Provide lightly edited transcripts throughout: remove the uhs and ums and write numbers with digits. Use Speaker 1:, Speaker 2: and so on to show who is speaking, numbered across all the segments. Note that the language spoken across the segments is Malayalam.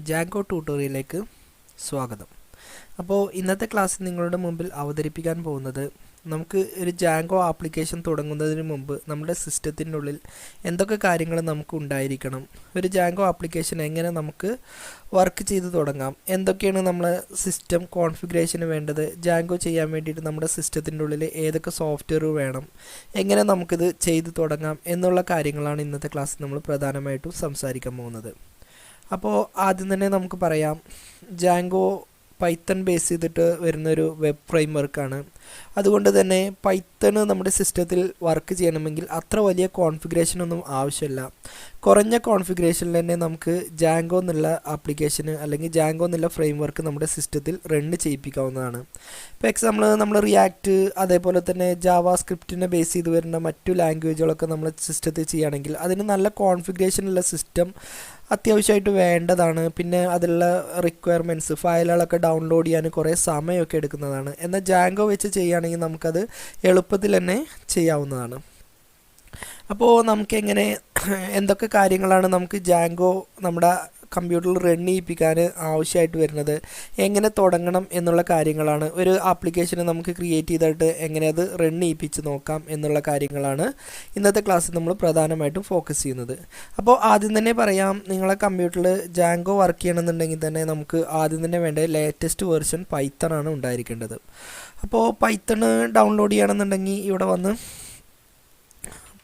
Speaker 1: ജാങ്കോ ട്യൂട്ടോറിയലിലേക്ക് സ്വാഗതം. അപ്പോൾ ഇന്നത്തെ ക്ലാസ്സിൽ നിങ്ങളുടെ മുമ്പിൽ അവതരിപ്പിക്കാൻ പോകുന്നത് നമുക്ക് ഒരു ജാങ്കോ ആപ്ലിക്കേഷൻ തുടങ്ങുന്നതിന് മുമ്പ് നമ്മുടെ സിസ്റ്റത്തിൻ്റെ ഉള്ളിൽ എന്തൊക്കെ കാര്യങ്ങൾ നമുക്ക് ഉണ്ടായിരിക്കണം, ഒരു ജാങ്കോ ആപ്ലിക്കേഷൻ എങ്ങനെ നമുക്ക് വർക്ക് ചെയ്ത് തുടങ്ങാം, എന്തൊക്കെയാണ് നമ്മളെ സിസ്റ്റം കോൺഫിഗറേഷന് വേണ്ടത്, ജാങ്കോ ചെയ്യാൻ വേണ്ടിയിട്ട് നമ്മുടെ സിസ്റ്റത്തിൻ്റെ ഉള്ളിൽ ഏതൊക്കെ സോഫ്റ്റ്വെയർ വേണം, എങ്ങനെ നമുക്കിത് ചെയ്ത് തുടങ്ങാം എന്നുള്ള കാര്യങ്ങളാണ് ഇന്നത്തെ ക്ലാസ്സിൽ നമ്മൾ പ്രധാനമായിട്ടും സംസാരിക്കാൻ പോകുന്നത്. അപ്പോൾ ആദ്യം തന്നെ നമുക്ക് പറയാം, ജാങ്കോ പൈത്തൺ ബേസ് ചെയ്തിട്ട് വരുന്നൊരു വെബ് ഫ്രെയിംവർക്കാണ്. അതുകൊണ്ട് തന്നെ പൈത്തണ് നമ്മുടെ സിസ്റ്റത്തിൽ വർക്ക് ചെയ്യണമെങ്കിൽ അത്ര വലിയ കോൺഫിഗറേഷനൊന്നും ആവശ്യമില്ല. കുറഞ്ഞ കോൺഫിഗറേഷനിൽ തന്നെ നമുക്ക് ജാങ്കോ എന്നുള്ള ആപ്ലിക്കേഷന് അല്ലെങ്കിൽ ജാങ്കോ എന്നുള്ള ഫ്രെയിംവർക്ക് നമ്മുടെ സിസ്റ്റത്തിൽ റൺ ചെയ്യിപ്പിക്കാവുന്നതാണ്. ഇപ്പോൾ എക്സാമ്പിൾ നമ്മൾ റിയാക്റ്റ് അതേപോലെ തന്നെ ജാവാ സ്ക്രിപ്റ്റിനെ ബേസ് ചെയ്ത് വരുന്ന മറ്റു ലാംഗ്വേജുകളൊക്കെ നമ്മൾ സിസ്റ്റത്തിൽ ചെയ്യുകയാണെങ്കിൽ അതിന് നല്ല കോൺഫിഗറേഷനുള്ള സിസ്റ്റം അത്യാവശ്യമായിട്ട് വേണ്ടതാണ്. പിന്നെ അതിലുള്ള റിക്വയർമെൻറ്റ്സ് ഫയലുകളൊക്കെ ഡൗൺലോഡ് ചെയ്യാൻ കുറേ സമയമൊക്കെ എടുക്കുന്നതാണ്. എന്നാൽ ജാങ്കോ വെച്ച് ചെയ്യുകയാണെങ്കിൽ നമുക്കത് എളുപ്പത്തിൽ തന്നെ ചെയ്യാവുന്നതാണ്. അപ്പോൾ നമുക്കെങ്ങനെ എന്തൊക്കെ കാര്യങ്ങളാണ് നമുക്ക് ജാങ്കോ നമ്മുടെ കമ്പ്യൂട്ടറിൽ റൺ ചെയ്യിപ്പിക്കാൻ ആവശ്യമായിട്ട് വരുന്നത്, എങ്ങനെ തുടങ്ങണം എന്നുള്ള കാര്യങ്ങളാണ്, ഒരു ആപ്ലിക്കേഷന് നമുക്ക് ക്രിയേറ്റ് ചെയ്തിട്ട് എങ്ങനെ അത് റൺ ചെയ്യിപ്പിച്ച് നോക്കാം എന്നുള്ള കാര്യങ്ങളാണ് ഇന്നത്തെ ക്ലാസ്സിൽ നമ്മൾ പ്രധാനമായിട്ടും ഫോക്കസ് ചെയ്യുന്നത്. അപ്പോൾ ആദ്യം തന്നെ പറയാം, നിങ്ങളെ കമ്പ്യൂട്ടറിൽ ജാങ്കോ വർക്ക് ചെയ്യണമെന്നുണ്ടെങ്കിൽ തന്നെ നമുക്ക് ആദ്യം തന്നെ വേണ്ട ലേറ്റസ്റ്റ് വേർഷൻ പൈത്തൺ ആണ് ഉണ്ടായിരിക്കേണ്ടത്. അപ്പോൾ പൈത്തൺ ഡൗൺലോഡ് ചെയ്യണമെന്നുണ്ടെങ്കിൽ ഇവിടെ വന്ന്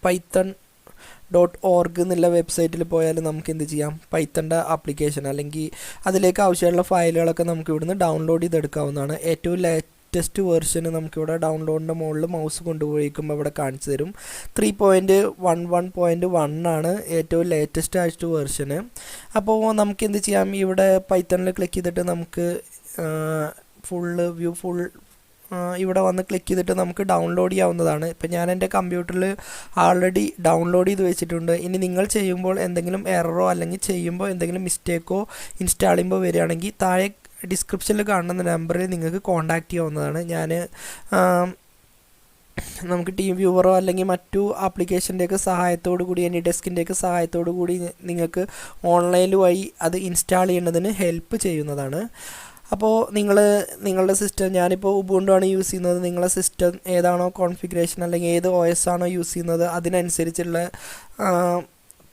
Speaker 1: python.org എന്നുള്ള വെബ്സൈറ്റിൽ പോയാൽ നമുക്ക് എന്ത് ചെയ്യാം, പൈത്തണിൻ്റെ ആപ്ലിക്കേഷൻ അല്ലെങ്കിൽ അതിലേക്ക് ആവശ്യമുള്ള ഫയലുകളൊക്കെ നമുക്ക് ഇവിടുന്ന് ഡൗൺലോഡ് ചെയ്തെടുക്കാവുന്നതാണ്. ഏറ്റവും ലേറ്റസ്റ്റ് വേർഷന് നമുക്കിവിടെ ഡൗൺലോഡിൻ്റെ മുകളിൽ മൗസ് കൊണ്ടുപോയിക്കുമ്പോൾ ഇവിടെ കാണിച്ചു തരും. 3.11.1 ആണ് ഏറ്റവും ലേറ്റസ്റ്റ് ആയിട്ട് വേർഷന്. അപ്പോൾ നമുക്ക് എന്ത് ചെയ്യാം, ഇവിടെ പൈത്തണിൽ ക്ലിക്ക് ചെയ്തിട്ട് നമുക്ക് ഫുൾ ഇവിടെ വന്ന് ക്ലിക്ക് ചെയ്തിട്ട് നമുക്ക് ഡൗൺലോഡ് ചെയ്യാവുന്നതാണ്. ഇപ്പം ഞാൻ എൻ്റെ കമ്പ്യൂട്ടറിൽ ആൾറെഡി ഡൗൺലോഡ് ചെയ്ത് വെച്ചിട്ടുണ്ട്. ഇനി നിങ്ങൾ ചെയ്യുമ്പോൾ എന്തെങ്കിലും എററോ അല്ലെങ്കിൽ ചെയ്യുമ്പോൾ എന്തെങ്കിലും മിസ്റ്റേക്കോ ഇൻസ്റ്റാൾ ചെയ്യുമ്പോൾ വരികയാണെങ്കിൽ താഴെ ഡിസ്ക്രിപ്ഷനിൽ കാണുന്ന നമ്പറിൽ നിങ്ങൾക്ക് കോൺടാക്റ്റ് ചെയ്യാവുന്നതാണ്. നമുക്ക് ടീം വ്യൂവറോ അല്ലെങ്കിൽ മറ്റു ആപ്ലിക്കേഷൻ്റെയൊക്കെ സഹായത്തോടു കൂടി ഡെസ്കിൻ്റെയൊക്കെ സഹായത്തോടു കൂടി നിങ്ങൾക്ക് ഓൺലൈൻ വഴി അത് ഇൻസ്റ്റാൾ ചെയ്യുന്നതിന് ഹെൽപ്പ് ചെയ്യുന്നതാണ്. അപ്പോൾ നിങ്ങളുടെ സിസ്റ്റം, ഞാനിപ്പോൾ ഉബുണ്ടു ആണ് യൂസ് ചെയ്യുന്നത്, നിങ്ങളുടെ സിസ്റ്റം ഏതാണോ കോൺഫിഗറേഷൻ അല്ലെങ്കിൽ ഏത് OS ആണോ യൂസ് ചെയ്യുന്നത് അതിനനുസരിച്ചുള്ള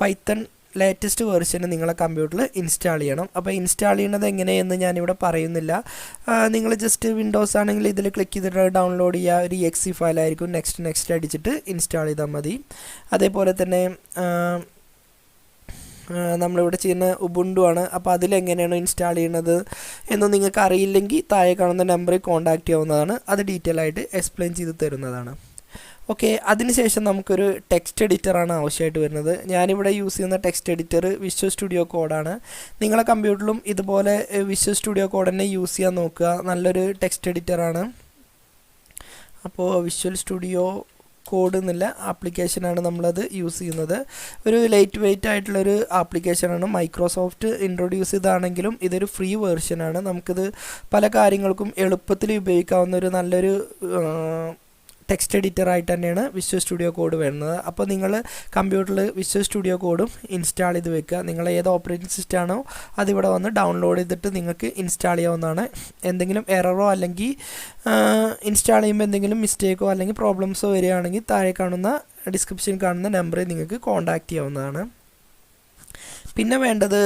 Speaker 1: പൈത്തൺ ലേറ്റസ്റ്റ് വേർഷന് നിങ്ങളെ കമ്പ്യൂട്ടറിൽ ഇൻസ്റ്റാൾ ചെയ്യണം. അപ്പോൾ ഇൻസ്റ്റാൾ ചെയ്യുന്നത് എങ്ങനെയെന്ന് ഞാനിവിടെ പറയുന്നില്ല. നിങ്ങൾ ജസ്റ്റ് വിൻഡോസ് ആണെങ്കിൽ ഇതിൽ ക്ലിക്ക് ചെയ്തിട്ട് ഡൗൺലോഡ് ചെയ്യുക, ഒരു exe ഫയലായിരിക്കും. നെക്സ്റ്റ് അടിച്ചിട്ട് ഇൻസ്റ്റാൾ ചെയ്താൽ മതി. അതേപോലെ തന്നെ നമ്മളിവിടെ ചെയ്യുന്ന ഉബുണ്ടു ആണ്. അപ്പോൾ അതിലെങ്ങനെയാണ് ഇൻസ്റ്റാൾ ചെയ്യുന്നത് എന്ന് നിങ്ങൾക്ക് അറിയില്ലെങ്കിൽ താഴെ കാണുന്ന നമ്പറിൽ കോൺടാക്റ്റ് ചെയ്യാവുന്നതാണ്. അത് ഡീറ്റെയിൽ ആയിട്ട് എക്സ്പ്ലെയിൻ ചെയ്ത് തരുന്നതാണ്. ഓക്കെ, അതിനുശേഷം നമുക്കൊരു ടെക്സ്റ്റ് എഡിറ്ററാണ് ആവശ്യമായിട്ട് വരുന്നത്. ഞാനിവിടെ യൂസ് ചെയ്യുന്ന ടെക്സ്റ്റ് എഡിറ്റർ വിഷ്വൽ സ്റ്റുഡിയോ കോഡാണ്. നിങ്ങളെ കമ്പ്യൂട്ടറിലും ഇതുപോലെ വിഷ്വൽ സ്റ്റുഡിയോ കോഡ് തന്നെ യൂസ് ചെയ്യാൻ നോക്കുക. നല്ലൊരു ടെക്സ്റ്റ് എഡിറ്ററാണ്. അപ്പോൾ വിഷ്വൽ സ്റ്റുഡിയോ കോഡ് എന്നുള്ള ആപ്ലിക്കേഷനാണ് നമ്മളത് യൂസ് ചെയ്യുന്നത്. ഒരു ലൈറ്റ് വെയ്റ്റ് ആയിട്ടുള്ളൊരു ആപ്ലിക്കേഷനാണ്. മൈക്രോസോഫ്റ്റ് ഇൻട്രൊഡ്യൂസ് ചെയ്താണെങ്കിലും ഇതൊരു ഫ്രീ വേർഷനാണ്. നമുക്കിത് പല കാര്യങ്ങൾക്കും എളുപ്പത്തിൽ ഉപയോഗിക്കാവുന്ന ഒരു നല്ലൊരു ടെക്സ്റ്റ് എഡിറ്ററായിട്ട് തന്നെയാണ് വിഷ്വൽ സ്റ്റുഡിയോ കോഡ് വരുന്നത്. അപ്പോൾ നിങ്ങൾ കമ്പ്യൂട്ടറിൽ വിഷ്വൽ സ്റ്റുഡിയോ കോഡും ഇൻസ്റ്റാൾ ചെയ്ത് വെക്കുക. നിങ്ങൾ ഏത് ഓപ്പറേറ്റിംഗ് സിസ്റ്റം ആണോ അതിവിടെ വന്ന് ഡൗൺലോഡ് ചെയ്തിട്ട് നിങ്ങൾക്ക് ഇൻസ്റ്റാൾ ചെയ്യാവുന്നതാണ്. എന്തെങ്കിലും എററോ അല്ലെങ്കിൽ ഇൻസ്റ്റാൾ ചെയ്യുമ്പോൾ എന്തെങ്കിലും മിസ്റ്റേക്കോ അല്ലെങ്കിൽ പ്രോബ്ലംസോ വരികയാണെങ്കിൽ താഴെ കാണുന്ന ഡിസ്ക്രിപ്ഷനിൽ കാണുന്ന നമ്പറിൽ നിങ്ങൾക്ക് കോൺടാക്റ്റ് ചെയ്യാവുന്നതാണ്. പിന്നെ വേണ്ടത്,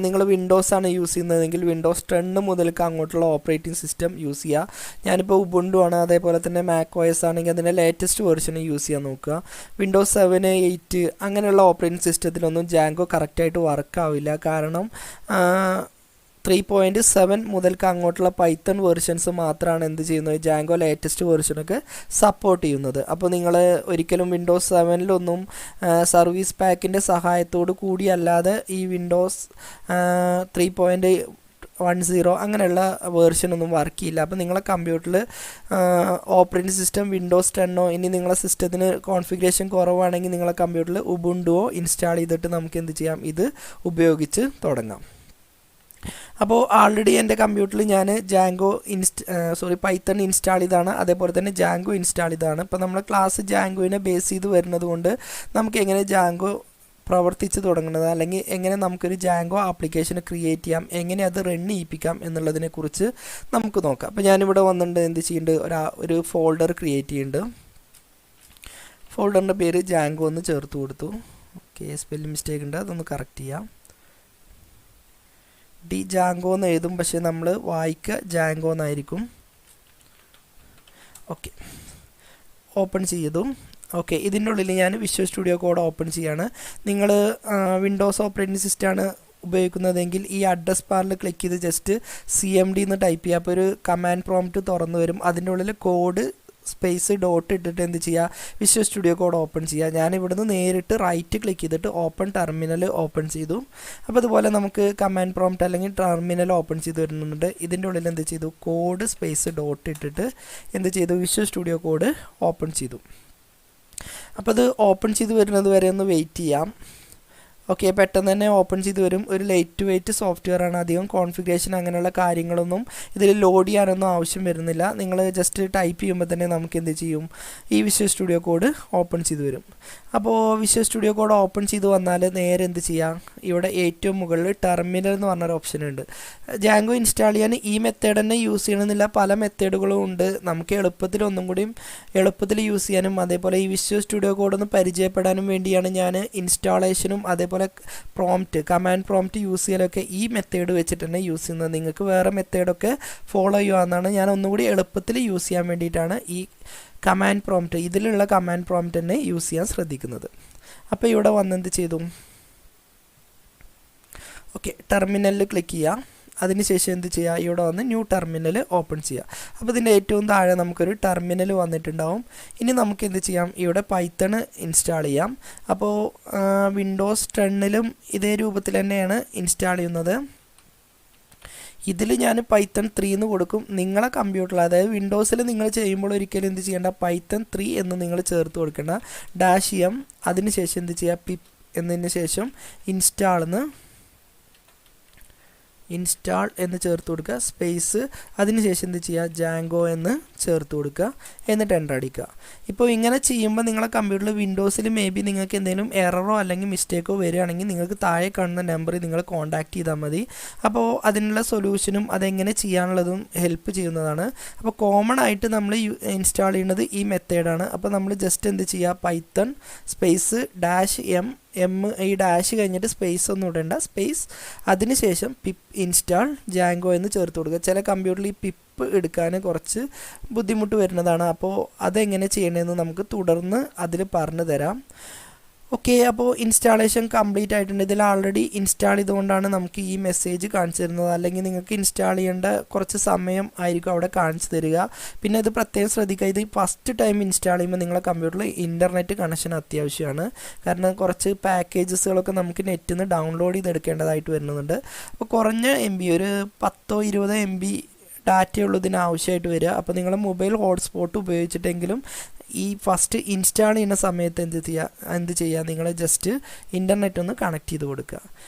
Speaker 1: നിങ്ങൾ വിൻഡോസ് ആണ് യൂസ് ചെയ്യുന്നതെങ്കിൽ വിൻഡോസ് 10 മുതൽക്ക് അങ്ങോട്ടുള്ള ഓപ്പറേറ്റിംഗ് സിസ്റ്റം യൂസ് ചെയ്യുക. ഞാനിപ്പോൾ ഉബുണ്ടു ആണ്. അതേപോലെ തന്നെ മാക് OS ആണെങ്കിൽ അതിൻ്റെ ലേറ്റസ്റ്റ് വേർഷൻ യൂസ് ചെയ്യാൻ നോക്കുക. വിൻഡോസ് 7, 8 അങ്ങനെയുള്ള ഓപ്പറേറ്റിംഗ് സിസ്റ്റത്തിലൊന്നും ജാങ്കോ കറക്റ്റായിട്ട് വർക്കാവില്ല. കാരണം 3.7 മുതൽക്ക് അങ്ങോട്ടുള്ള പൈത്തൺ വേർഷൻസ് മാത്രമാണ് എന്ത് ചെയ്യുന്നത്, ജാങ്കോ ലേറ്റസ്റ്റ് വേർഷനൊക്കെ സപ്പോർട്ട് ചെയ്യുന്നത്. അപ്പോൾ നിങ്ങൾ ഒരിക്കലും വിൻഡോസ് 7 സർവീസ് പാക്കിൻ്റെ സഹായത്തോടു കൂടിയല്ലാതെ ഈ വിൻഡോസ് 3.10 അങ്ങനെയുള്ള വേർഷനൊന്നും വർക്ക് ചെയ്യില്ല. അപ്പോൾ നിങ്ങളെ കമ്പ്യൂട്ടറിൽ ഓപ്പറേറ്റിംഗ് സിസ്റ്റം വിൻഡോസ് 10 ഇനി നിങ്ങളെ സിസ്റ്റത്തിന് കോൺഫിഗറേഷൻ കുറവാണെങ്കിൽ നിങ്ങളെ കമ്പ്യൂട്ടറിൽ ഉബുണ്ടുവോ ഇൻസ്റ്റാൾ ചെയ്തിട്ട് നമുക്ക് എന്ത് ചെയ്യാം, ഇത് ഉപയോഗിച്ച് തുടങ്ങാം. അപ്പോൾ ആൾറെഡി എൻ്റെ കമ്പ്യൂട്ടറിൽ ഞാൻ പൈത്തൺ ഇൻസ്റ്റാൾ ചെയ്താണ്, അതേപോലെ തന്നെ ജാങ്കോ ഇൻസ്റ്റാൾ ചെയ്താണ്. ഇപ്പോൾ നമ്മൾ ക്ലാസ് ജാങ്കോയിനെ ബേസ് ചെയ്ത് വരുന്നത് കൊണ്ട് നമുക്ക് എങ്ങനെ ജാങ്കോ പ്രവർത്തിച്ച് തുടങ്ങുന്നത്, അല്ലെങ്കിൽ എങ്ങനെ നമുക്കൊരു ജാങ്കോ ആപ്ലിക്കേഷൻ ക്രിയേറ്റ് ചെയ്യാം, എങ്ങനെ അത് റൺ ചെയ്യിപ്പിക്കാം എന്നുള്ളതിനെക്കുറിച്ച് നമുക്ക് നോക്കാം. അപ്പോൾ ഞാനിവിടെ വന്നിട്ട് എന്ത് ചെയ്യുന്നുണ്ട്, ഒരു ഫോൾഡർ ക്രിയേറ്റ് ചെയ്യുന്നുണ്ട്. ഫോൾഡറിൻ്റെ പേര് ജാങ്കോ എന്ന് ചേർത്ത് കൊടുത്തു. ഓക്കെ, സ്പെല്ലിംഗ് മിസ്റ്റേക്ക് ഉണ്ട്, അതൊന്ന് കറക്റ്റ് ചെയ്യാം. ജാങ്കോ എന്ന് എഴുതും, പക്ഷേ നമ്മൾ വായിക്കുക ജാങ്കോ എന്നായിരിക്കും. ഓക്കെ, ഓപ്പൺ ചെയ്തു. ഓക്കെ, ഇതിൻ്റെ ഉള്ളിൽ ഞാൻ വിഷ്വൽ സ്റ്റുഡിയോ കോഡ് ഓപ്പൺ ചെയ്യാണ്. നിങ്ങൾ വിൻഡോസ് ഓപ്പറേറ്റിംഗ് സിസ്റ്റമാണ് ഉപയോഗിക്കുന്നതെങ്കിൽ ഈ അഡ്രസ് ബാറിൽ ക്ലിക്ക് ചെയ്ത് ജസ്റ്റ് CMD എന്ന് ടൈപ്പ് ചെയ്യുക. അപ്പോൾ ഒരു കമാൻഡ് പ്രോംപ്റ്റ് തുറന്നു വരും. അതിൻ്റെ ഉള്ളിൽ കോഡ് സ്പേസ് ഡോട്ട് ഇട്ടിട്ട് എന്ത് ചെയ്യുക, വിഷ്വൽ സ്റ്റുഡിയോ കോഡ് ഓപ്പൺ ചെയ്യുക. ഞാനിവിടുന്ന് നേരിട്ട് റൈറ്റ് ക്ലിക്ക് ചെയ്തിട്ട് ഓപ്പൺ ടെർമിനൽ ഓപ്പൺ ചെയ്തു. അപ്പോൾ അതുപോലെ നമുക്ക് കമാൻഡ് പ്രോംപ്റ്റ് അല്ലെങ്കിൽ ടെർമിനൽ ഓപ്പൺ ചെയ്ത് വരുന്നുണ്ട്. ഇതിൻ്റെ ഉള്ളിൽ എന്ത് ചെയ്തു, കോഡ് സ്പേസ് ഡോട്ട് ഇട്ടിട്ട് എന്ത് ചെയ്തു, വിഷ്വൽ സ്റ്റുഡിയോ കോഡ് ഓപ്പൺ ചെയ്തു. അപ്പോൾ അത് ഓപ്പൺ ചെയ്ത് വരുന്നത് വരെ ഒന്ന് വെയിറ്റ് ചെയ്യാം. ഓക്കെ, പെട്ടെന്ന് തന്നെ ഓപ്പൺ ചെയ്ത് വരും. ഒരു ലൈറ്റ് വെയ്റ്റ് സോഫ്റ്റ്വെയർ ആണ്. അധികം കോൺഫിഗറേഷൻ അങ്ങനെയുള്ള കാര്യങ്ങളൊന്നും ഇതിൽ ലോഡ് ചെയ്യാനൊന്നും ആവശ്യം വരുന്നില്ല. നിങ്ങൾ ജസ്റ്റ് ടൈപ്പ് ചെയ്യുമ്പോൾ തന്നെ നമുക്ക് എന്ത് ചെയ്യും, ഈ വിഷ്വൽ സ്റ്റുഡിയോ കോഡ് ഓപ്പൺ ചെയ്ത് വരും. അപ്പോൾ വിഷ്വൽ സ്റ്റുഡിയോ കോഡ് ഓപ്പൺ ചെയ്ത് വന്നാൽ നേരെ എന്ത് ചെയ്യാം, ഇവിടെ ഏറ്റവും മുകളിൽ ടെർമിനൽ എന്ന് പറഞ്ഞൊരു ഓപ്ഷൻ ഉണ്ട്. ജാങ്കോ ഇൻസ്റ്റാൾ ചെയ്യാൻ ഈ മെത്തേഡ് തന്നെ യൂസ് ചെയ്യണമെന്നില്ല, പല മെത്തേഡുകളും ഉണ്ട്. നമുക്ക് എളുപ്പത്തിൽ ഒന്നും കൂടിയും എളുപ്പത്തിൽ യൂസ് ചെയ്യാനും അതേപോലെ ഈ വിഷ്വൽ സ്റ്റുഡിയോ കോഡ് ഒന്ന് പരിചയപ്പെടാനും വേണ്ടിയാണ് ഞാൻ ഇൻസ്റ്റാളേഷനും അതേപോലെ കമാൻഡ് പ്രോംപ്റ്റ് യൂസ് ചെയ്യലൊക്കെ ഈ മെത്തേഡ് വെച്ചിട്ട് തന്നെ യൂസ് ചെയ്യുന്നത്. നിങ്ങൾക്ക് വേറെ മെത്തേഡൊക്കെ ഫോളോ ചെയ്യുകയെന്നാണ്. ഞാൻ ഒന്നുകൂടി എളുപ്പത്തിൽ യൂസ് ചെയ്യാൻ വേണ്ടിയിട്ടാണ് ഈ കമാൻഡ് പ്രോംപ്റ്റ്, ഇതിലുള്ള കമാൻഡ് പ്രോംപ്റ്റ് തന്നെ യൂസ് ചെയ്യാൻ ശ്രദ്ധിക്കുന്നത്. അപ്പോൾ ഇവിടെ വന്നെന്ത് ചെയ്തു, ഓക്കെ, ടെർമിനലിൽ ക്ലിക്ക് ചെയ്യുക. അതിനുശേഷം എന്ത് ചെയ്യുക, ഇവിടെ വന്ന് ന്യൂ ടെർമിനൽ ഓപ്പൺ ചെയ്യുക. അപ്പോൾ ഇതിൻ്റെ ഏറ്റവും താഴെ നമുക്കൊരു ടെർമിനൽ വന്നിട്ടുണ്ടാവും. ഇനി നമുക്ക് എന്ത് ചെയ്യാം, ഇവിടെ പൈത്തൺ ഇൻസ്റ്റാൾ ചെയ്യാം. അപ്പോൾ വിൻഡോസ് 10ലും ഇതേ രൂപത്തിൽ തന്നെയാണ് ഇൻസ്റ്റാൾ ചെയ്യുന്നത്. ഇതിൽ ഞാൻ പൈത്തൺ 3 എന്ന് കൊടുക്കും. നിങ്ങളെ കമ്പ്യൂട്ടറിൽ, അതായത് വിൻഡോസിൽ നിങ്ങൾ ചെയ്യുമ്പോൾ ഒരിക്കലും എന്ത് ചെയ്യേണ്ട, പൈത്തൺ 3 എന്ന് നിങ്ങൾ ചേർത്ത് കൊടുക്കേണ്ട. -m അതിനുശേഷം എന്ത് ചെയ്യുക, പിപ്പ് എന്നതിന് ശേഷം ഇൻസ്റ്റാൾ എന്ന് ചേർത്ത് കൊടുക്കുക, സ്പേസ് അതിനുശേഷം എന്ത് ചെയ്യുക, ജാങ്കോ എന്ന് ചേർത്ത് കൊടുക്കുക, എന്നിട്ട് എൻ്റർ അടിക്കുക. ഇപ്പോൾ ഇങ്ങനെ ചെയ്യുമ്പോൾ നിങ്ങളെ കമ്പ്യൂട്ടറിൽ വിൻഡോസിൽ നിങ്ങൾക്ക് എന്തെങ്കിലും എററോ അല്ലെങ്കിൽ മിസ്റ്റേക്കോ വരികയാണെങ്കിൽ നിങ്ങൾക്ക് താഴെ കാണുന്ന നമ്പറിൽ നിങ്ങൾ കോൺടാക്റ്റ് ചെയ്താൽ മതി. അപ്പോൾ അതിനുള്ള സൊല്യൂഷനും അതെങ്ങനെ ചെയ്യാനുള്ളതും ഹെൽപ്പ് ചെയ്യുന്നതാണ്. അപ്പോൾ കോമൺ ആയിട്ട് നമ്മൾ ഇൻസ്റ്റാൾ ചെയ്യുന്നത് ഈ മെത്തേഡാണ്. അപ്പോൾ നമ്മൾ ജസ്റ്റ് എന്ത് ചെയ്യുക, പൈത്തൺ സ്പേസ് -m ഈ ഡാഷ് കഴിഞ്ഞിട്ട് സ്പേസ് ഒന്നും ഇടേണ്ട, സ്പേസ് അതിനുശേഷം പിപ്പ് ഇൻസ്റ്റാൾ ജാങ്കോ എന്ന് ചേർത്ത് കൊടുക്കുക. ചില കമ്പ്യൂട്ടറിൽ ഈ പിപ്പ് എടുക്കാൻ കുറച്ച് ബുദ്ധിമുട്ട് വരുന്നതാണ്. അപ്പോൾ അതെങ്ങനെ ചെയ്യണമെന്ന് നമുക്ക് തുടർന്ന് അതിൽ പറഞ്ഞു തരാം. ഓക്കെ, അപ്പോൾ ഇൻസ്റ്റാളേഷൻ കംപ്ലീറ്റ് ആയിട്ടുണ്ട്. ഇതിൽ ആൾറെഡി ഇൻസ്റ്റാൾ ചെയ്തുകൊണ്ടാണ് നമുക്ക് ഈ മെസ്സേജ് കാണിച്ചു തരുന്നത്. അല്ലെങ്കിൽ നിങ്ങൾക്ക് ഇൻസ്റ്റാൾ ചെയ്യേണ്ട കുറച്ച് സമയം ആയിരിക്കും അവിടെ കാണിച്ചു തരിക. പിന്നെ ഇത് പ്രത്യേകം ശ്രദ്ധിക്കുക, ഇത് ഫസ്റ്റ് ടൈം ഇൻസ്റ്റാൾ ചെയ്യുമ്പോൾ നിങ്ങളുടെ കമ്പ്യൂട്ടറിൽ ഇൻ്റർനെറ്റ് കണക്ഷൻ അത്യാവശ്യമാണ്. കാരണം കുറച്ച് പാക്കേജസുകളൊക്കെ നമുക്ക് നെറ്റിൽ നിന്ന് ഡൗൺലോഡ് ചെയ്തെടുക്കേണ്ടതായിട്ട് വരുന്നുണ്ട്. അപ്പോൾ കുറഞ്ഞ MB, ഒരു 10-20 MB ഡാറ്റയുള്ളതിന് ആവശ്യമായിട്ട് വരിക. അപ്പോൾ നിങ്ങൾ മൊബൈൽ ഹോട്ട്സ്പോട്ട് ഉപയോഗിച്ചിട്ടെങ്കിലും ഈ ഫസ്റ്റ് ഇൻസ്റ്റാൾ ചെയ്യുന്ന സമയത്ത് എന്ത് ചെയ്യുക, നിങ്ങൾ ജസ്റ്റ് ഇൻ്റർനെറ്റ് ഒന്ന് കണക്ട് ചെയ്ത് കൊടുക്കുക.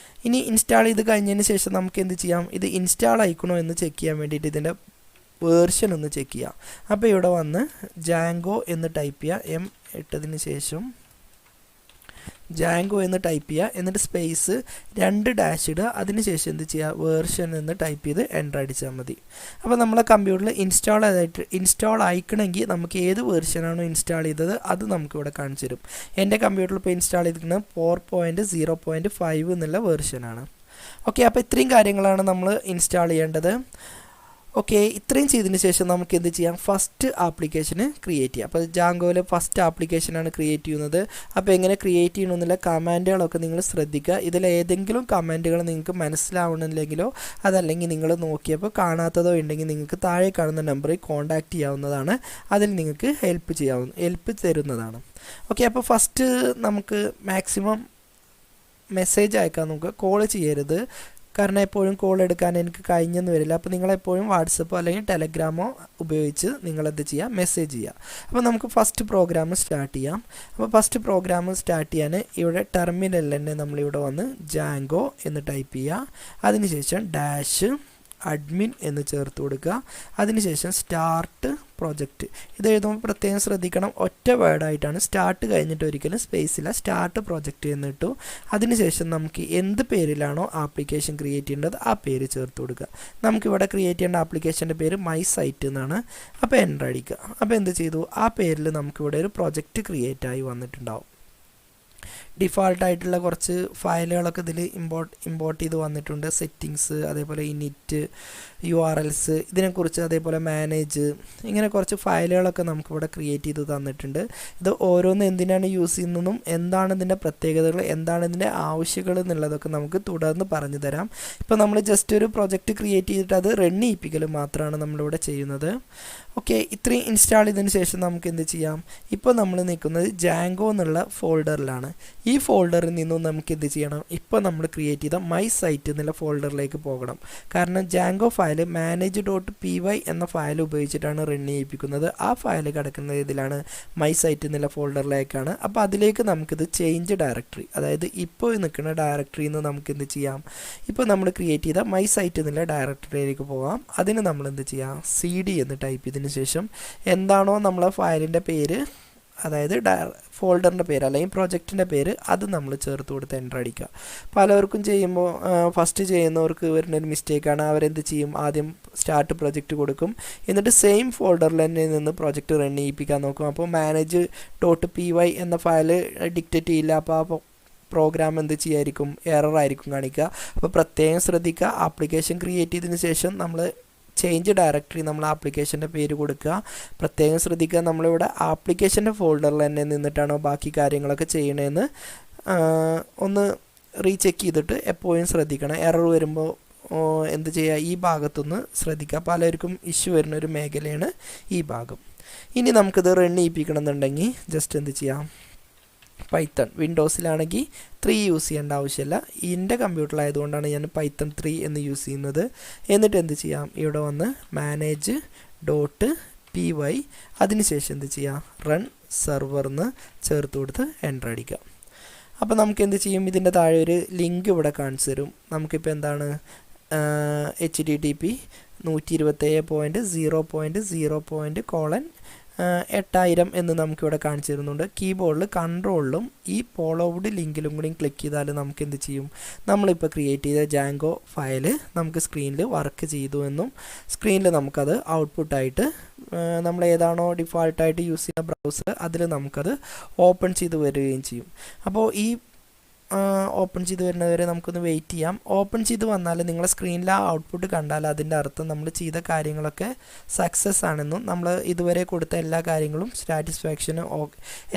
Speaker 1: ഇനി ഇൻസ്റ്റാൾ ചെയ്ത് കഴിഞ്ഞതിന് ശേഷം നമുക്ക് എന്ത് ചെയ്യാം, ഇത് ഇൻസ്റ്റാൾ ആയിക്കണോ എന്ന് ചെക്ക് ചെയ്യാൻ വേണ്ടിയിട്ട് ഇതിൻ്റെ വേർഷൻ ഒന്ന് ചെക്ക് ചെയ്യാം. അപ്പോൾ ഇവിടെ വന്ന് ജാങ്കോ എന്ന് ടൈപ്പ് ചെയ്യുക, M ഇട്ടതിന് ശേഷം ജാങ്കോ എന്ന് ടൈപ്പ് ചെയ്യുക, എന്നിട്ട് സ്പേസ് 2 ഡാഷ് ഇടുക. അതിനുശേഷം എന്ത് ചെയ്യുക, വേർഷൻ എന്ന് ടൈപ്പ് ചെയ്ത് എൻ്റർ അടിച്ചാൽ മതി. അപ്പോൾ നമ്മളെ കമ്പ്യൂട്ടറിൽ ഇൻസ്റ്റാൾ ആയിക്കണമെങ്കിൽ നമുക്ക് ഏത് വേർഷനാണോ ഇൻസ്റ്റാൾ ചെയ്തത് അത് നമുക്കിവിടെ കാണിച്ചു തരും. എൻ്റെ കമ്പ്യൂട്ടറിൽ ഇപ്പോൾ ഇൻസ്റ്റാൾ ചെയ്തിരിക്കുന്നത് 4.0.5 എന്നുള്ള വേർഷനാണ്. ഓക്കെ, അപ്പോൾ ഇത്രയും കാര്യങ്ങളാണ് നമ്മൾ ഇൻസ്റ്റാൾ ചെയ്യേണ്ടത്. ഓക്കെ, ഇത്രയും ചെയ്തതിന് ശേഷം നമുക്ക് എന്ത് ചെയ്യാം, ഫസ്റ്റ് ആപ്ലിക്കേഷന് ക്രിയേറ്റ് ചെയ്യാം. അപ്പോൾ ജാങ്കോയിൽ ഫസ്റ്റ് ആപ്ലിക്കേഷനാണ് ക്രിയേറ്റ് ചെയ്യുന്നത്. അപ്പോൾ എങ്ങനെ ക്രിയേറ്റ് ചെയ്യണമെന്നുള്ള കമാൻഡുകളൊക്കെ നിങ്ങൾ ശ്രദ്ധിക്കുക. ഇതിലേതെങ്കിലും കമാൻഡുകൾ നിങ്ങൾക്ക് മനസ്സിലാവണമെന്നില്ലെങ്കിലോ അതല്ലെങ്കിൽ നിങ്ങൾ നോക്കിയപ്പോൾ കാണാത്തതോ ഉണ്ടെങ്കിൽ നിങ്ങൾക്ക് താഴെ കാണുന്ന നമ്പറിൽ കോൺടാക്റ്റ് ചെയ്യാവുന്നതാണ്. അതിൽ നിങ്ങൾക്ക് ഹെൽപ്പ് തരുന്നതാണ്. ഓക്കെ, അപ്പോൾ ഫസ്റ്റ് നമുക്ക് മാക്സിമം മെസ്സേജ് അയക്കാൻ നോക്കുക, കോൾ ചെയ്യരുത്. കാരണം എപ്പോഴും കോൾ എടുക്കാൻ എനിക്ക് കഴിഞ്ഞെന്ന് വരില്ല. അപ്പോൾ നിങ്ങളെപ്പോഴും വാട്സപ്പോ അല്ലെങ്കിൽ ടെലഗ്രാമോ ഉപയോഗിച്ച് നിങ്ങളെന്ത് ചെയ്യുക, മെസ്സേജ് ചെയ്യുക. അപ്പോൾ നമുക്ക് ഫസ്റ്റ് പ്രോഗ്രാം സ്റ്റാർട്ട് ചെയ്യാം. അപ്പോൾ ഫസ്റ്റ് പ്രോഗ്രാം സ്റ്റാർട്ട് ചെയ്യാൻ ഇവിടെ ടെർമിനലിൽ തന്നെ നമ്മളിവിടെ വന്ന് ജാങ്കോ എന്ന് ടൈപ്പ് ചെയ്യുക. അതിനുശേഷം -admin എന്ന് ചേർത്ത് കൊടുക്കുക. അതിനുശേഷം സ്റ്റാർട്ട് പ്രോജക്റ്റ്. ഇത് എഴുതുമ്പോൾ പ്രത്യേകം ശ്രദ്ധിക്കണം, ഒറ്റ വേർഡായിട്ടാണ്. സ്റ്റാർട്ട് കഴിഞ്ഞിട്ട് ഒരിക്കലും സ്പേസില്ല, സ്റ്റാർട്ട് പ്രോജക്റ്റ് എന്നിട്ടു. അതിനുശേഷം നമുക്ക് എന്ത് പേരിലാണോ ആപ്ലിക്കേഷൻ ക്രിയേറ്റ് ചെയ്യേണ്ടത് ആ പേര് ചേർത്ത് കൊടുക്കുക. നമുക്കിവിടെ ക്രിയേറ്റ് ചെയ്യേണ്ട ആപ്ലിക്കേഷൻ്റെ പേര് മൈ സൈറ്റ് എന്നാണ്. അപ്പോൾ എൻ്റർ അടിക്കുക. അപ്പോൾ എന്ത് ചെയ്തു, ആ പേരിൽ നമുക്കിവിടെ ഒരു പ്രൊജക്റ്റ് ക്രിയേറ്റ് ആയി വന്നിട്ടുണ്ടാവും. ഡിഫാൾട്ടായിട്ടുള്ള കുറച്ച് ഫയലുകളൊക്കെ ഇതിൽ ഇമ്പോർട്ട് ചെയ്ത് വന്നിട്ടുണ്ട്. സെറ്റിങ്സ്, അതേപോലെ ഇനിറ്റ്, URLs, ഇതിനെക്കുറിച്ച്, അതേപോലെ മാനേജ്, ഇങ്ങനെ കുറച്ച് ഫയലുകളൊക്കെ നമുക്കിവിടെ ക്രിയേറ്റ് ചെയ്ത് തന്നിട്ടുണ്ട്. ഇത് ഓരോന്ന് എന്തിനാണ് യൂസ് ചെയ്യുന്നതും എന്താണ് ഇതിൻ്റെ പ്രത്യേകതകൾ, എന്താണ് ഇതിൻ്റെ ആവശ്യങ്ങൾ എന്നുള്ളതൊക്കെ നമുക്ക് തുടർന്ന് പറഞ്ഞു തരാം. ഇപ്പോൾ നമ്മൾ ജസ്റ്റ് ഒരു പ്രൊജക്റ്റ് ക്രിയേറ്റ് ചെയ്തിട്ട് അത് റൺ ചെയ്യിപ്പിക്കൽ മാത്രമാണ് നമ്മളിവിടെ ചെയ്യുന്നത്. ഓക്കെ, ഇത്രയും ഇൻസ്റ്റാൾ ചെയ്തതിന് ശേഷം നമുക്ക് എന്ത് ചെയ്യാം, ഇപ്പോൾ നമ്മൾ നിൽക്കുന്നത് ജാങ്കോ എന്നുള്ള ഫോൾഡറിലാണ്. ഈ ഫോൾഡറിൽ നിന്നും നമുക്ക് എന്ത് ചെയ്യണം, ഇപ്പോൾ നമ്മൾ ക്രിയേറ്റ് ചെയ്ത മൈ സൈറ്റ് എന്നുള്ള ഫോൾഡറിലേക്ക് പോകണം. കാരണം ജാങ്കോ ഫയൽ manage.py എന്ന ഫയൽ ഉപയോഗിച്ചിട്ടാണ് റൺ ചെയ്യിപ്പിക്കുന്നത്. ആ ഫയൽ കിടക്കുന്ന ഇതിലാണ് മൈ സൈറ്റ് എന്നുള്ള ഫോൾഡറിലേക്കാണ്. അപ്പോൾ അതിലേക്ക് നമുക്കിത് ചേഞ്ച് ഡയറക്ടറി, അതായത് ഇപ്പോൾ നിൽക്കുന്ന ഡയറക്ടറിയിൽ നിന്ന് നമുക്ക് എന്ത് ചെയ്യാം, ഇപ്പോൾ നമ്മൾ ക്രിയേറ്റ് ചെയ്ത മൈ സൈറ്റ് എന്നുള്ള ഡയറക്ടറിയിലേക്ക് പോകാം. അതിന് നമ്മൾ എന്ത് ചെയ്യാം, CD എന്ന് ടൈപ്പ് ചെയ്തതിന് ശേഷം എന്താണോ നമ്മളെ ഫയലിൻ്റെ പേര്, അതായത് ഫോൾഡറിൻ്റെ പേര് അല്ലെങ്കിൽ പ്രൊജക്റ്റിൻ്റെ പേര്, അത് നമ്മൾ ചേർത്ത് കൊടുത്ത് എൻ്റർ അടിക്കുക. പലവർക്കും ചെയ്യുമ്പോൾ ഫസ്റ്റ് ചെയ്യുന്നവർക്ക് വരുന്നൊരു മിസ്റ്റേക്കാണ്. അവരെന്ത് ചെയ്യും, ആദ്യം സ്റ്റാർട്ട് പ്രൊജക്റ്റ് കൊടുക്കും, എന്നിട്ട് സെയിം ഫോൾഡറിൽ തന്നെ നിന്ന് പ്രൊജക്റ്റ് റൺ ചെയ്യിപ്പിക്കാൻ നോക്കും. അപ്പോൾ manage.py എന്ന ഫയൽ ഡിക്റ്റേറ്റ് ചെയ്യില്ല. അപ്പോൾ ആ പ്രോഗ്രാം എന്ത് ചെയ്യായിരിക്കും, എറർ ആയിരിക്കും കാണിക്കുക. അപ്പോൾ പ്രത്യേകം ശ്രദ്ധിക്കുക, ആപ്ലിക്കേഷൻ ക്രിയേറ്റ് ചെയ്തതിന് ശേഷം നമ്മൾ ചേഞ്ച് ഡയറക്ടറി നമ്മൾ ആപ്ലിക്കേഷൻ്റെ പേര് കൊടുക്കുക. പ്രത്യേകം ശ്രദ്ധിക്കുക, നമ്മളിവിടെ ആപ്ലിക്കേഷൻ്റെ ഫോൾഡറിൽ തന്നെ നിന്നിട്ടാണോ ബാക്കി കാര്യങ്ങളൊക്കെ ചെയ്യണതെന്ന് ഒന്ന് റീചെക്ക് ചെയ്തിട്ട് എപ്പോഴും ശ്രദ്ധിക്കണം. എറർ വരുമ്പോൾ എന്ത് ചെയ്യുക, ഈ ഭാഗത്തൊന്ന് ശ്രദ്ധിക്കുക. പലർക്കും ഇഷ്യൂ വരുന്ന ഒരു മേഖലയാണ് ഈ ഭാഗം. ഇനി നമുക്കിത് റൺ ചെയ്യിപ്പിക്കണം എന്നുണ്ടെങ്കിൽ ജസ്റ്റ് എന്ത് ചെയ്യാം, പൈത്തൺ, വിൻഡോസിലാണെങ്കിൽ 3 യൂസ് ചെയ്യേണ്ട ആവശ്യമില്ല. എൻ്റെ കമ്പ്യൂട്ടറിലായതുകൊണ്ടാണ് ഞാൻ പൈത്തൺ 3 എന്ന് യൂസ് ചെയ്യുന്നത്. എന്നിട്ട് എന്ത് ചെയ്യാം, ഇവിടെ വന്ന് manage.py, അതിനുശേഷം എന്ത് ചെയ്യാം, റൺ സെർവറിന്ന് ചേർത്ത് കൊടുത്ത് എൻ്റർ അടിക്കാം. അപ്പോൾ നമുക്ക് എന്ത് ചെയ്യും, ഇതിൻ്റെ താഴെ ഒരു ലിങ്ക് ഇവിടെ കാണിച്ചു തരും. നമുക്കിപ്പോൾ എന്താണ്, HTTP 127.0.0.:8000 എന്ന് നമുക്കിവിടെ കാണിച്ചു തരുന്നുണ്ട്. കീബോർഡിൽ കൺട്രോളിലും ഈ ഫോളോവുഡ് ലിങ്കിലും കൂടി ക്ലിക്ക് ചെയ്താൽ നമുക്ക് എന്ത് ചെയ്യും, നമ്മളിപ്പോൾ ക്രിയേറ്റ് ചെയ്ത ജാങ്കോ ഫയൽ നമുക്ക് സ്ക്രീനിൽ വർക്ക് ചെയ്തു എന്നും സ്ക്രീനിൽ നമുക്കത് ഔട്ട്പുട്ടായിട്ട് നമ്മൾ ഏതാണോ ഡിഫാൾട്ടായിട്ട് യൂസ് ചെയ്യുന്ന ബ്രൗസർ അതിൽ നമുക്കത് ഓപ്പൺ ചെയ്ത് വരികയും ചെയ്യും. അപ്പോൾ ഈ ഓപ്പൺ ചെയ്ത് വരുന്നവരെ നമുക്കൊന്ന് വെയിറ്റ് ചെയ്യാം. ഓപ്പൺ ചെയ്ത് വന്നാൽ നിങ്ങളെ സ്ക്രീനിൽ ആ ഔട്ട്പുട്ട് കണ്ടാൽ അതിൻ്റെ അർത്ഥം നമ്മൾ ചെയ്ത കാര്യങ്ങളൊക്കെ സക്സസ് ആണെന്നും നമ്മൾ ഇതുവരെ കൊടുത്ത എല്ലാ കാര്യങ്ങളും സാറ്റിസ്ഫാക്ഷന്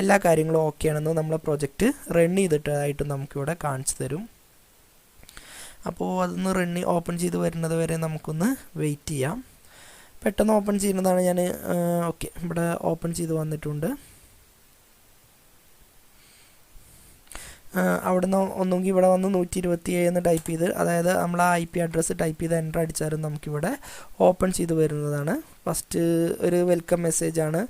Speaker 1: എല്ലാ കാര്യങ്ങളും ഓക്കെ ആണെന്നും നമ്മളെ പ്രൊജക്റ്റ് റൺ ചെയ്തിട്ടായിട്ട് നമുക്കിവിടെ കാണിച്ചു തരും. അപ്പോൾ അതൊന്ന് ഓപ്പൺ ചെയ്ത് വരുന്നത് വരെ നമുക്കൊന്ന് വെയിറ്റ് ചെയ്യാം. പെട്ടെന്ന് ഓപ്പൺ ചെയ്യുന്നതാണ് ഞാൻ. ഓക്കെ, ഇവിടെ ഓപ്പൺ ചെയ്ത് വന്നിട്ടുണ്ട്. അവിടുന്ന് ഒന്നുകിൽ ഇവിടെ വന്ന് 127 എന്ന് ടൈപ്പ് ചെയ്ത്, അതായത് നമ്മൾ ആ IP അഡ്രസ്സ് ടൈപ്പ് ചെയ്ത് എൻ്റർ അടിച്ചാലും നമുക്കിവിടെ ഓപ്പൺ ചെയ്ത് വരുന്നതാണ്. ഫസ്റ്റ് ഒരു വെൽക്കം മെസ്സേജാണ്,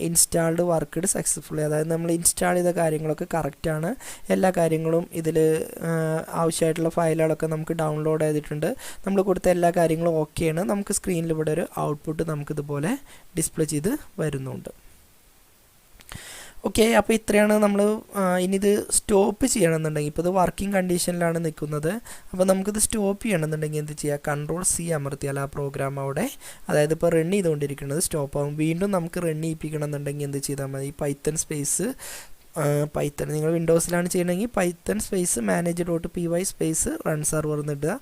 Speaker 1: ഇൻസ്റ്റാൾഡ് വർക്ക്ഡ് സക്സസ്ഫുള്ളി, അതായത് നമ്മൾ ഇൻസ്റ്റാൾ ചെയ്ത കാര്യങ്ങളൊക്കെ കറക്റ്റാണ്, എല്ലാ കാര്യങ്ങളും ഇതിൽ ആവശ്യമായിട്ടുള്ള ഫയലുകളൊക്കെ നമുക്ക് ഡൗൺലോഡ് ചെയ്തിട്ടുണ്ട്, നമ്മൾ കൊടുത്ത എല്ലാ കാര്യങ്ങളും ഓക്കെയാണ്. നമുക്ക് സ്ക്രീനിൽ ഇവിടെ ഒരു ഔട്ട്പുട്ട് നമുക്കിതുപോലെ ഡിസ്പ്ലേ ചെയ്ത് വരുന്നുണ്ട്. ഓക്കെ, അപ്പോൾ ഇത്രയാണ് നമ്മൾ. ഇനി ഇത് സ്റ്റോപ്പ് ചെയ്യണമെന്നുണ്ടെങ്കിൽ, ഇപ്പോൾ ഇത് വർക്കിംഗ് കണ്ടീഷനിലാണ് നിൽക്കുന്നത്. അപ്പോൾ നമുക്കിത് സ്റ്റോപ്പ് ചെയ്യണമെന്നുണ്ടെങ്കിൽ എന്ത് ചെയ്യുക, Ctrl+C അമർത്തിയാൽ ആ പ്രോഗ്രാം അവിടെ, അതായത് ഇപ്പോൾ റൺ ചെയ്തുകൊണ്ടിരിക്കുന്നത് സ്റ്റോപ്പ് ആകും. വീണ്ടും നമുക്ക് റൺ ചെയ്യിപ്പിക്കണം എന്നുണ്ടെങ്കിൽ എന്ത് ചെയ്താൽ മതി, പൈത്തൺ സ്പേസ് പൈത്തൺ, നിങ്ങൾ വിൻഡോസിലാണ് ചെയ്യണമെങ്കിൽ Python space manage.py space run server എന്നിടുക.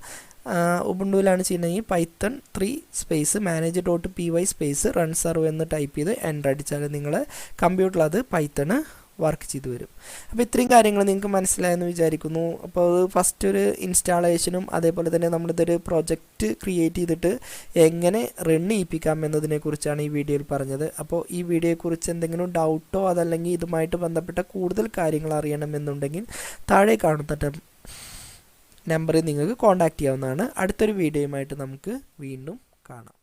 Speaker 1: ഉബുണ്ടുവിലാണ് ചെയ്യണമെങ്കിൽ Python 3 space manage.py space run server എന്ന് ടൈപ്പ് ചെയ്ത് എൻ്റർ അടിച്ചാൽ നിങ്ങളെ കമ്പ്യൂട്ടറിൽ അത് പൈത്തൺ വർക്ക് ചെയ്ത് വരും. അപ്പോൾ ഇത്രയും കാര്യങ്ങൾ നിങ്ങൾക്ക് മനസ്സിലായെന്ന് വിചാരിക്കുന്നു. അപ്പോൾ അത് ഫസ്റ്റ് ഒരു ഇൻസ്റ്റാളേഷനും അതേപോലെ തന്നെ നമ്മളിതൊരു പ്രൊജക്റ്റ് ക്രിയേറ്റ് ചെയ്തിട്ട് എങ്ങനെ റൺ ചെയ്യിപ്പിക്കാം എന്നതിനെക്കുറിച്ചാണ് ഈ വീഡിയോയിൽ പറഞ്ഞത്. അപ്പോൾ ഈ വീഡിയോയെക്കുറിച്ച് എന്തെങ്കിലും ഡൗട്ടോ അതല്ലെങ്കിൽ ഇതുമായിട്ട് ബന്ധപ്പെട്ട കൂടുതൽ കാര്യങ്ങൾ അറിയണമെന്നുണ്ടെങ്കിൽ താഴെ കാണുന്ന നമ്പറിൽ നിങ്ങൾക്ക് കോൺടാക്റ്റ് ചെയ്യാവുന്നതാണ്. അടുത്തൊരു വീഡിയോയുമായിട്ട് നമുക്ക് വീണ്ടും കാണാം.